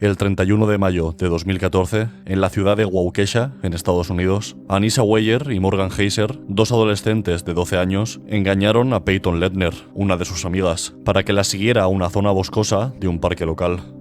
El 31 de mayo de 2014, en la ciudad de Waukesha, en Estados Unidos, Anissa Weier y Morgan Heiser, dos adolescentes de 12 años, engañaron a Peyton Lettner, una de sus amigas, para que la siguiera a una zona boscosa de un parque local.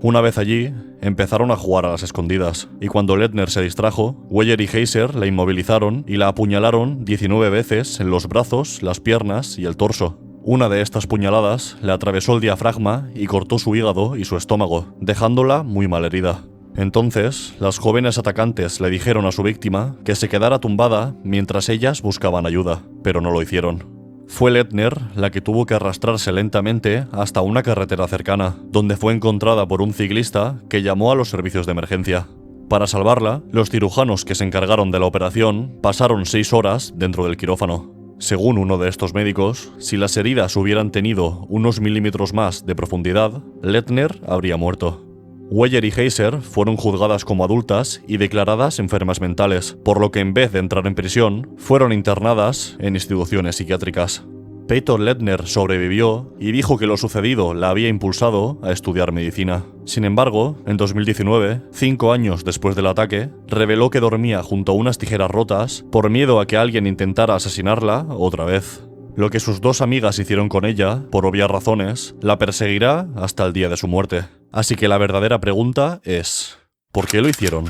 Una vez allí, empezaron a jugar a las escondidas, y cuando Lettner se distrajo, Weier y Heiser la inmovilizaron y la apuñalaron 19 veces en los brazos, las piernas y el torso. Una de estas puñaladas le atravesó el diafragma y cortó su hígado y su estómago, dejándola muy malherida. Entonces, las jóvenes atacantes le dijeron a su víctima que se quedara tumbada mientras ellas buscaban ayuda, pero no lo hicieron. Fue Lettner la que tuvo que arrastrarse lentamente hasta una carretera cercana, donde fue encontrada por un ciclista que llamó a los servicios de emergencia. Para salvarla, los cirujanos que se encargaron de la operación pasaron 6 horas dentro del quirófano. Según uno de estos médicos, si las heridas hubieran tenido unos milímetros más de profundidad, Lettner habría muerto. Weier y Heiser fueron juzgadas como adultas y declaradas enfermas mentales, por lo que en vez de entrar en prisión, fueron internadas en instituciones psiquiátricas. Peyton Lettner sobrevivió y dijo que lo sucedido la había impulsado a estudiar medicina. Sin embargo, en 2019, 5 años después del ataque, reveló que dormía junto a unas tijeras rotas por miedo a que alguien intentara asesinarla otra vez. Lo que sus dos amigas hicieron con ella, por obvias razones, la perseguirá hasta el día de su muerte. Así que la verdadera pregunta es: ¿por qué lo hicieron?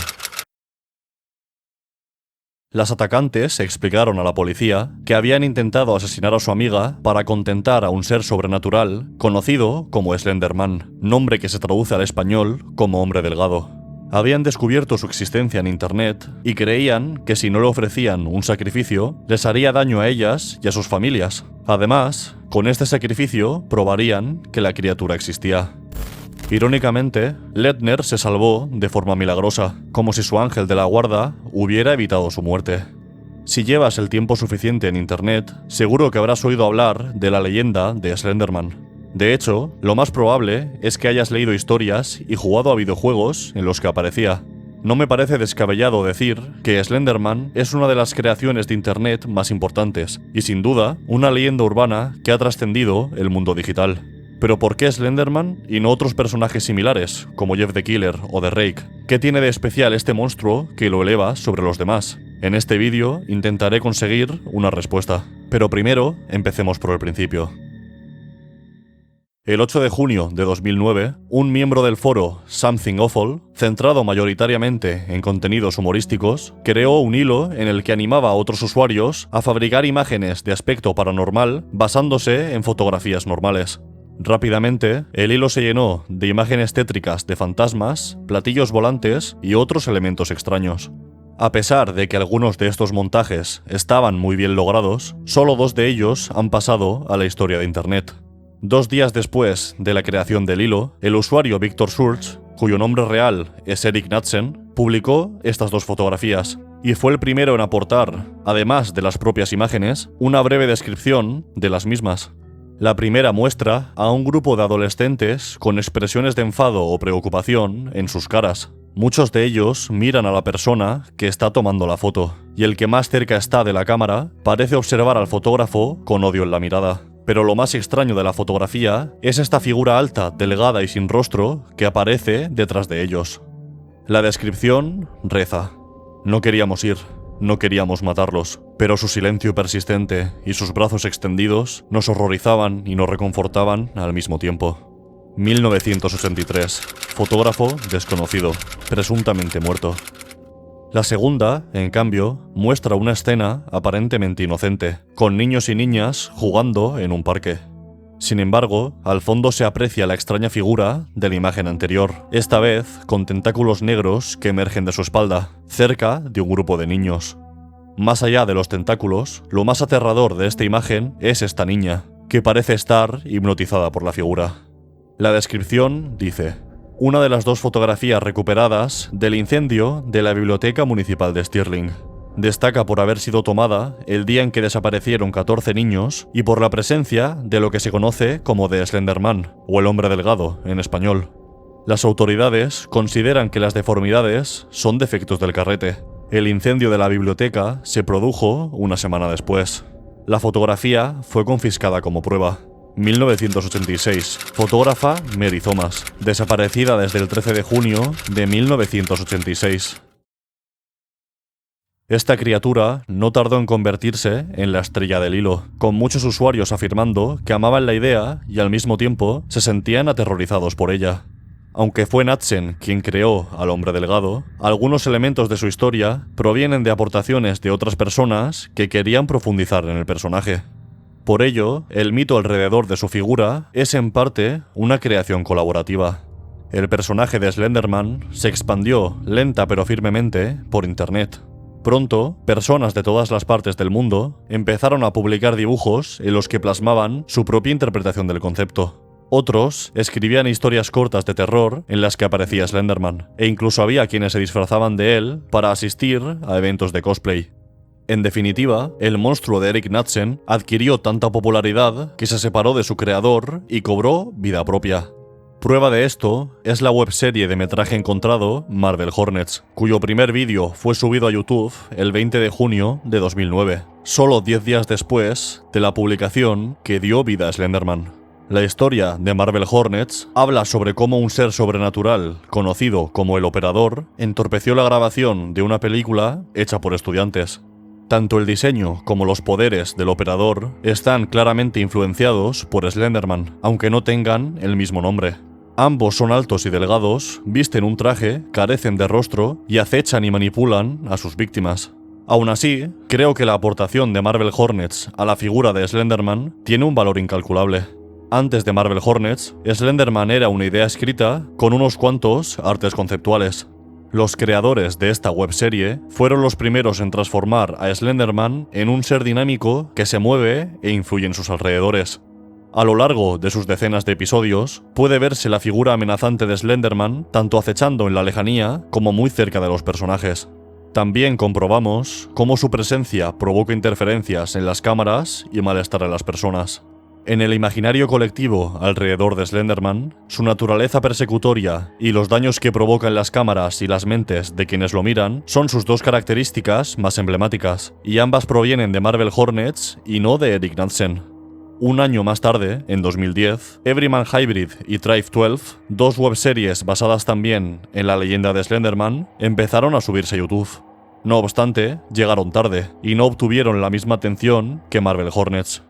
Las atacantes explicaron a la policía que habían intentado asesinar a su amiga para contentar a un ser sobrenatural conocido como Slenderman, nombre que se traduce al español como hombre delgado. Habían descubierto su existencia en internet y creían que si no le ofrecían un sacrificio, les haría daño a ellas y a sus familias. Además, con este sacrificio probarían que la criatura existía. Irónicamente, Lettner se salvó de forma milagrosa, como si su ángel de la guarda hubiera evitado su muerte. Si llevas el tiempo suficiente en internet, seguro que habrás oído hablar de la leyenda de Slenderman. De hecho, lo más probable es que hayas leído historias y jugado a videojuegos en los que aparecía. No me parece descabellado decir que Slenderman es una de las creaciones de internet más importantes, y sin duda, una leyenda urbana que ha trascendido el mundo digital. Pero ¿por qué Slenderman y no otros personajes similares, como Jeff the Killer o The Rake? ¿Qué tiene de especial este monstruo que lo eleva sobre los demás? En este vídeo intentaré conseguir una respuesta. Pero primero, empecemos por el principio. El 8 de junio de 2009, un miembro del foro Something Awful, centrado mayoritariamente en contenidos humorísticos, creó un hilo en el que animaba a otros usuarios a fabricar imágenes de aspecto paranormal basándose en fotografías normales. Rápidamente, el hilo se llenó de imágenes tétricas de fantasmas, platillos volantes y otros elementos extraños. A pesar de que algunos de estos montajes estaban muy bien logrados, solo 2 de ellos han pasado a la historia de Internet. 2 días después de la creación del hilo, el usuario Victor Surge, cuyo nombre real es Eric Knudsen, publicó estas 2 fotografías, y fue el primero en aportar, además de las propias imágenes, una breve descripción de las mismas. La primera muestra a un grupo de adolescentes con expresiones de enfado o preocupación en sus caras. Muchos de ellos miran a la persona que está tomando la foto, y el que más cerca está de la cámara parece observar al fotógrafo con odio en la mirada. Pero lo más extraño de la fotografía es esta figura alta, delgada y sin rostro que aparece detrás de ellos. La descripción reza: no queríamos ir. No queríamos matarlos, pero su silencio persistente y sus brazos extendidos nos horrorizaban y nos reconfortaban al mismo tiempo. 1983. Fotógrafo desconocido, presuntamente muerto. La segunda, en cambio, muestra una escena aparentemente inocente, con niños y niñas jugando en un parque. Sin embargo, al fondo se aprecia la extraña figura de la imagen anterior, esta vez con tentáculos negros que emergen de su espalda, cerca de un grupo de niños. Más allá de los tentáculos, lo más aterrador de esta imagen es esta niña, que parece estar hipnotizada por la figura. La descripción dice: una de las 2 fotografías recuperadas del incendio de la Biblioteca Municipal de Stirling. Destaca por haber sido tomada el día en que desaparecieron 14 niños y por la presencia de lo que se conoce como The Slenderman, o el hombre delgado en español. Las autoridades consideran que las deformidades son defectos del carrete. El incendio de la biblioteca se produjo una semana después. La fotografía fue confiscada como prueba. 1986. Fotógrafa Mary Thomas, desaparecida desde el 13 de junio de 1986. Esta criatura no tardó en convertirse en la estrella del hilo, con muchos usuarios afirmando que amaban la idea y al mismo tiempo se sentían aterrorizados por ella. Aunque fue Knudsen quien creó al hombre delgado, algunos elementos de su historia provienen de aportaciones de otras personas que querían profundizar en el personaje. Por ello, el mito alrededor de su figura es en parte una creación colaborativa. El personaje de Slenderman se expandió lenta pero firmemente por internet. Pronto, personas de todas las partes del mundo empezaron a publicar dibujos en los que plasmaban su propia interpretación del concepto. Otros escribían historias cortas de terror en las que aparecía Slenderman, e incluso había quienes se disfrazaban de él para asistir a eventos de cosplay. En definitiva, el monstruo de Eric Knudsen adquirió tanta popularidad que se separó de su creador y cobró vida propia. Prueba de esto es la webserie de metraje encontrado Marvel Hornets, cuyo primer vídeo fue subido a YouTube el 20 de junio de 2009, solo 10 días después de la publicación que dio vida a Slenderman. La historia de Marvel Hornets habla sobre cómo un ser sobrenatural, conocido como el Operador, entorpeció la grabación de una película hecha por estudiantes. Tanto el diseño como los poderes del Operador están claramente influenciados por Slenderman, aunque no tengan el mismo nombre. Ambos son altos y delgados, visten un traje, carecen de rostro y acechan y manipulan a sus víctimas. Aún así, creo que la aportación de Marvel Hornets a la figura de Slenderman tiene un valor incalculable. Antes de Marvel Hornets, Slenderman era una idea escrita con unos cuantos artes conceptuales. Los creadores de esta webserie fueron los primeros en transformar a Slenderman en un ser dinámico que se mueve e influye en sus alrededores. A lo largo de sus decenas de episodios, puede verse la figura amenazante de Slenderman tanto acechando en la lejanía como muy cerca de los personajes. También comprobamos cómo su presencia provoca interferencias en las cámaras y malestar en las personas. En el imaginario colectivo alrededor de Slenderman, su naturaleza persecutoria y los daños que provoca en las cámaras y las mentes de quienes lo miran son sus dos características más emblemáticas, y ambas provienen de Marvel Hornets y no de Eric Knudsen. Un año más tarde, en 2010, Everyman Hybrid y Tribe 12, dos webseries basadas también en la leyenda de Slenderman, empezaron a subirse a YouTube. No obstante, llegaron tarde y no obtuvieron la misma atención que Marvel Hornets.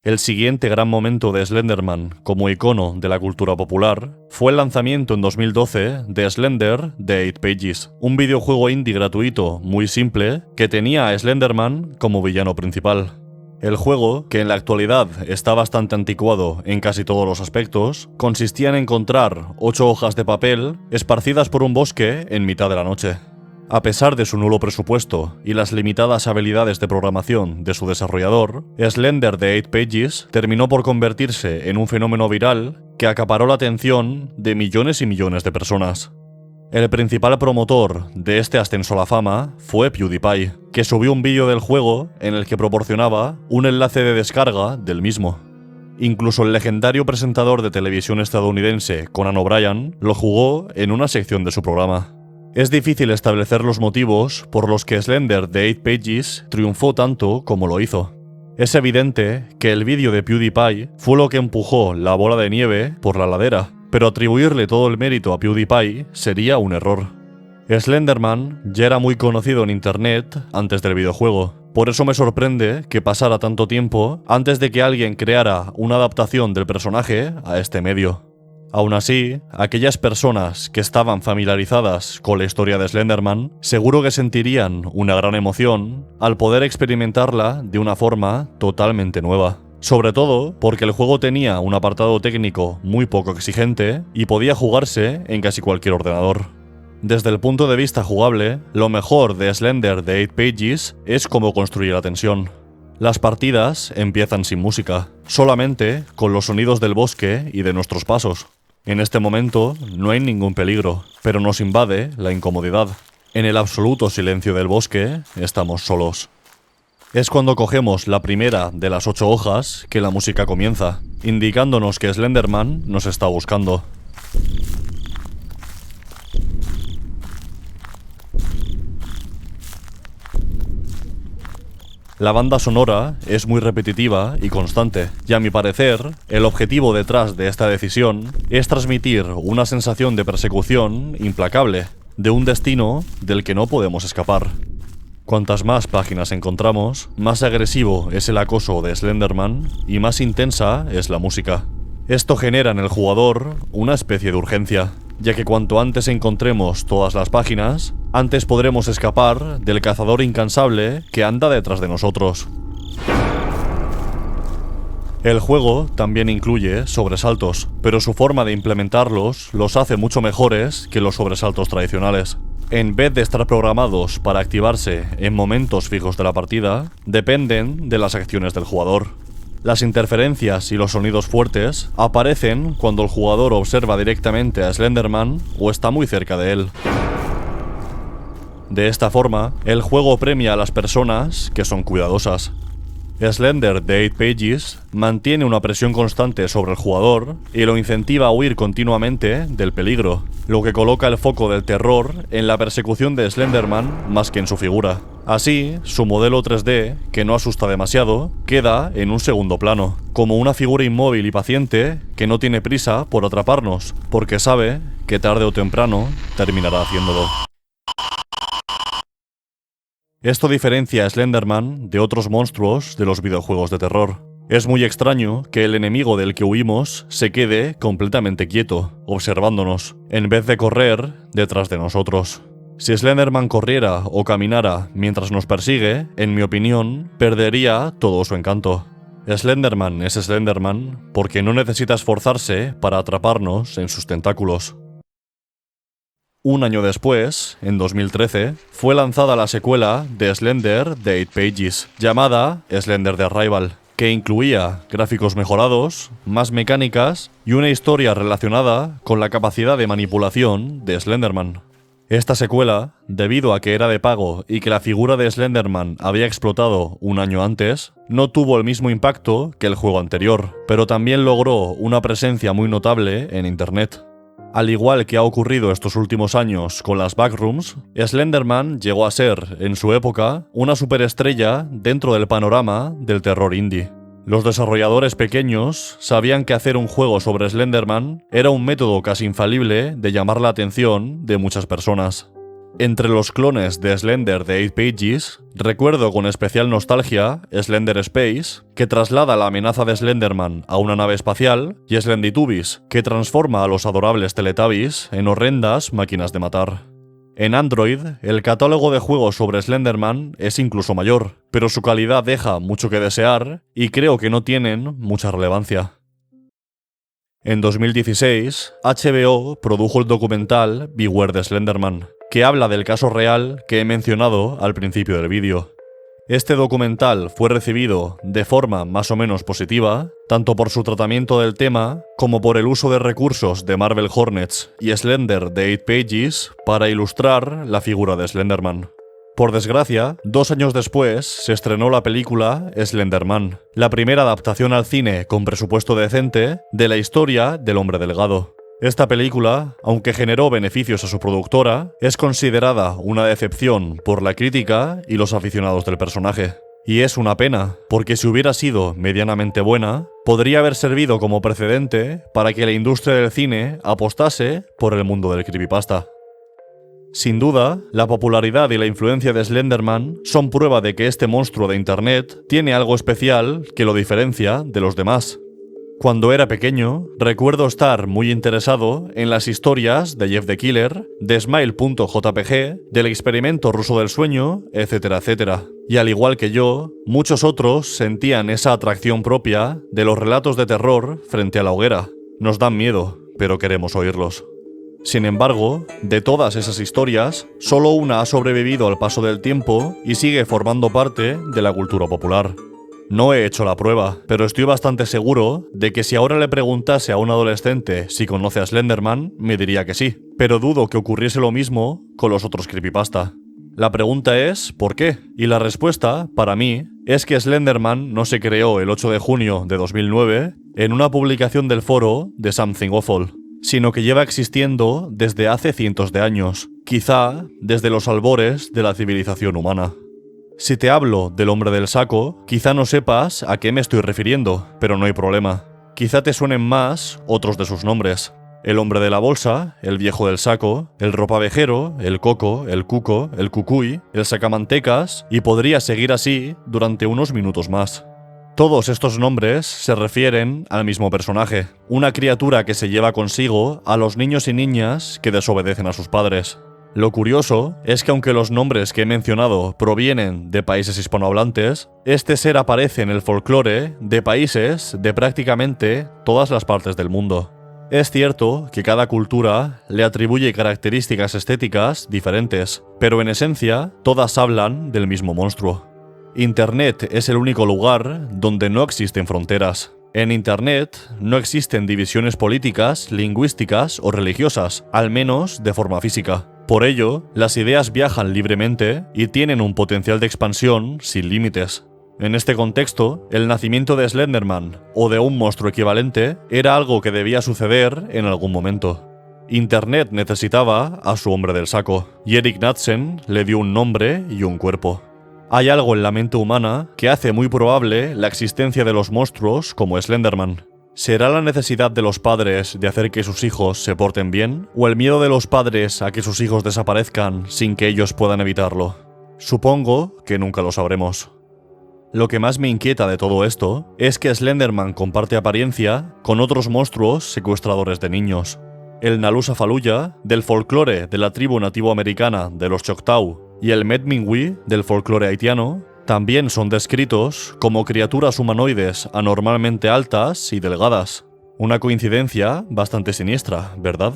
El siguiente gran momento de Slenderman como icono de la cultura popular fue el lanzamiento en 2012 de Slender The 8 Pages, un videojuego indie gratuito muy simple que tenía a Slenderman como villano principal. El juego, que en la actualidad está bastante anticuado en casi todos los aspectos, consistía en encontrar 8 hojas de papel esparcidas por un bosque en mitad de la noche. A pesar de su nulo presupuesto y las limitadas habilidades de programación de su desarrollador, Slender The 8 Pages terminó por convertirse en un fenómeno viral que acaparó la atención de millones y millones de personas. El principal promotor de este ascenso a la fama fue PewDiePie, que subió un vídeo del juego en el que proporcionaba un enlace de descarga del mismo. Incluso el legendario presentador de televisión estadounidense Conan O'Brien lo jugó en una sección de su programa. Es difícil establecer los motivos por los que Slender The 8 Pages triunfó tanto como lo hizo. Es evidente que el vídeo de PewDiePie fue lo que empujó la bola de nieve por la ladera, pero atribuirle todo el mérito a PewDiePie sería un error. Slenderman ya era muy conocido en internet antes del videojuego, por eso me sorprende que pasara tanto tiempo antes de que alguien creara una adaptación del personaje a este medio. Aún así, aquellas personas que estaban familiarizadas con la historia de Slenderman seguro que sentirían una gran emoción al poder experimentarla de una forma totalmente nueva. Sobre todo porque el juego tenía un apartado técnico muy poco exigente y podía jugarse en casi cualquier ordenador. Desde el punto de vista jugable, lo mejor de Slender The 8 Pages es cómo construye la tensión. Las partidas empiezan sin música, solamente con los sonidos del bosque y de nuestros pasos. En este momento no hay ningún peligro, pero nos invade la incomodidad. En el absoluto silencio del bosque estamos solos. Es cuando cogemos la primera de las 8 hojas que la música comienza, indicándonos que Slenderman nos está buscando. La banda sonora es muy repetitiva y constante, y a mi parecer, el objetivo detrás de esta decisión es transmitir una sensación de persecución implacable, de un destino del que no podemos escapar. Cuantas más páginas encontramos, más agresivo es el acoso de Slenderman y más intensa es la música. Esto genera en el jugador una especie de urgencia, ya que cuanto antes encontremos todas las páginas, antes podremos escapar del cazador incansable que anda detrás de nosotros. El juego también incluye sobresaltos, pero su forma de implementarlos los hace mucho mejores que los sobresaltos tradicionales. En vez de estar programados para activarse en momentos fijos de la partida, dependen de las acciones del jugador. Las interferencias y los sonidos fuertes aparecen cuando el jugador observa directamente a Slenderman o está muy cerca de él. De esta forma, el juego premia a las personas que son cuidadosas. Slender de 8 Pages mantiene una presión constante sobre el jugador y lo incentiva a huir continuamente del peligro, lo que coloca el foco del terror en la persecución de Slenderman más que en su figura. Así, su modelo 3D, que no asusta demasiado, queda en un segundo plano, como una figura inmóvil y paciente que no tiene prisa por atraparnos, porque sabe que tarde o temprano terminará haciéndolo. Esto diferencia a Slenderman de otros monstruos de los videojuegos de terror. Es muy extraño que el enemigo del que huimos se quede completamente quieto, observándonos, en vez de correr detrás de nosotros. Si Slenderman corriera o caminara mientras nos persigue, en mi opinión, perdería todo su encanto. Slenderman es Slenderman porque no necesita esforzarse para atraparnos en sus tentáculos. Un año después, en 2013, fue lanzada la secuela de Slender de 8 Pages, llamada Slender the Arrival, que incluía gráficos mejorados, más mecánicas y una historia relacionada con la capacidad de manipulación de Slenderman. Esta secuela, debido a que era de pago y que la figura de Slenderman había explotado un año antes, no tuvo el mismo impacto que el juego anterior, pero también logró una presencia muy notable en Internet. Al igual que ha ocurrido estos últimos años con las Backrooms, Slenderman llegó a ser, en su época, una superestrella dentro del panorama del terror indie. Los desarrolladores pequeños sabían que hacer un juego sobre Slenderman era un método casi infalible de llamar la atención de muchas personas. Entre los clones de Slender de 8 Pages, recuerdo con especial nostalgia Slender Space, que traslada la amenaza de Slenderman a una nave espacial, y Slendytubbies, que transforma a los adorables Teletubbies en horrendas máquinas de matar. En Android, el catálogo de juegos sobre Slenderman es incluso mayor, pero su calidad deja mucho que desear y creo que no tienen mucha relevancia. En 2016, HBO produjo el documental Beware the Slenderman, que habla del caso real que he mencionado al principio del vídeo. Este documental fue recibido de forma más o menos positiva, tanto por su tratamiento del tema como por el uso de recursos de Marvel Hornets y Slender de 8 Pages para ilustrar la figura de Slenderman. Por desgracia, 2 años después se estrenó la película Slenderman, la primera adaptación al cine con presupuesto decente de la historia del hombre delgado. Esta película, aunque generó beneficios a su productora, es considerada una decepción por la crítica y los aficionados del personaje. Y es una pena, porque si hubiera sido medianamente buena, podría haber servido como precedente para que la industria del cine apostase por el mundo del creepypasta. Sin duda, la popularidad y la influencia de Slenderman son prueba de que este monstruo de Internet tiene algo especial que lo diferencia de los demás. Cuando era pequeño, recuerdo estar muy interesado en las historias de Jeff the Killer, de Smile.jpg, del experimento ruso del sueño, etcétera, etcétera. Y al igual que yo, muchos otros sentían esa atracción propia de los relatos de terror frente a la hoguera. Nos dan miedo, pero queremos oírlos. Sin embargo, de todas esas historias, solo una ha sobrevivido al paso del tiempo y sigue formando parte de la cultura popular. No he hecho la prueba, pero estoy bastante seguro de que si ahora le preguntase a un adolescente si conoce a Slenderman, me diría que sí, pero dudo que ocurriese lo mismo con los otros creepypasta. La pregunta es ¿por qué? Y la respuesta, para mí, es que Slenderman no se creó el 8 de junio de 2009 en una publicación del foro de Something Awful, sino que lleva existiendo desde hace cientos de años, quizá desde los albores de la civilización humana. Si te hablo del hombre del saco, quizá no sepas a qué me estoy refiriendo, pero no hay problema. Quizá te suenen más otros de sus nombres. El hombre de la bolsa, el viejo del saco, el ropavejero, el coco, el cuco, el cucuy, el sacamantecas, y podría seguir así durante unos minutos más. Todos estos nombres se refieren al mismo personaje, una criatura que se lleva consigo a los niños y niñas que desobedecen a sus padres. Lo curioso es que aunque los nombres que he mencionado provienen de países hispanohablantes, este ser aparece en el folclore de países de prácticamente todas las partes del mundo. Es cierto que cada cultura le atribuye características estéticas diferentes, pero en esencia todas hablan del mismo monstruo. Internet es el único lugar donde no existen fronteras. En Internet no existen divisiones políticas, lingüísticas o religiosas, al menos de forma física. Por ello, las ideas viajan libremente y tienen un potencial de expansión sin límites. En este contexto, el nacimiento de Slenderman, o de un monstruo equivalente, era algo que debía suceder en algún momento. Internet necesitaba a su hombre del saco, y Erik Knudsen le dio un nombre y un cuerpo. Hay algo en la mente humana que hace muy probable la existencia de los monstruos como Slenderman. ¿Será la necesidad de los padres de hacer que sus hijos se porten bien? ¿O el miedo de los padres a que sus hijos desaparezcan sin que ellos puedan evitarlo? Supongo que nunca lo sabremos. Lo que más me inquieta de todo esto es que Slenderman comparte apariencia con otros monstruos secuestradores de niños. El Nalusa Faluya, del folclore de la tribu nativoamericana de los Choctaw, y el Medmingwi, del folclore haitiano, también son descritos como criaturas humanoides anormalmente altas y delgadas. Una coincidencia bastante siniestra, ¿verdad?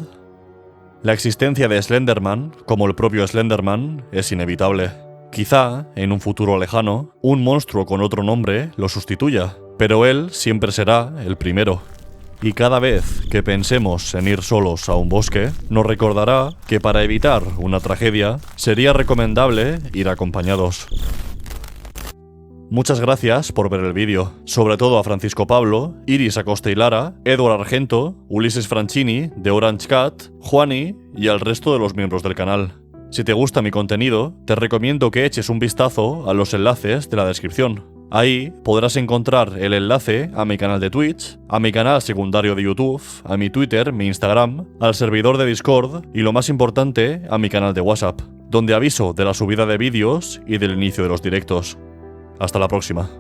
La existencia de Slenderman, como el propio Slenderman, es inevitable. Quizá, en un futuro lejano, un monstruo con otro nombre lo sustituya, pero él siempre será el primero. Y cada vez que pensemos en ir solos a un bosque, nos recordará que para evitar una tragedia, sería recomendable ir acompañados. Muchas gracias por ver el vídeo, sobre todo a Francisco Pablo, Iris Acosta y Lara, Edward Argento, Ulises Franchini, de Orange Cat, Juani y al resto de los miembros del canal. Si te gusta mi contenido, te recomiendo que eches un vistazo a los enlaces de la descripción. Ahí podrás encontrar el enlace a mi canal de Twitch, a mi canal secundario de YouTube, a mi Twitter, mi Instagram, al servidor de Discord y lo más importante, a mi canal de WhatsApp, donde aviso de la subida de vídeos y del inicio de los directos. Hasta la próxima.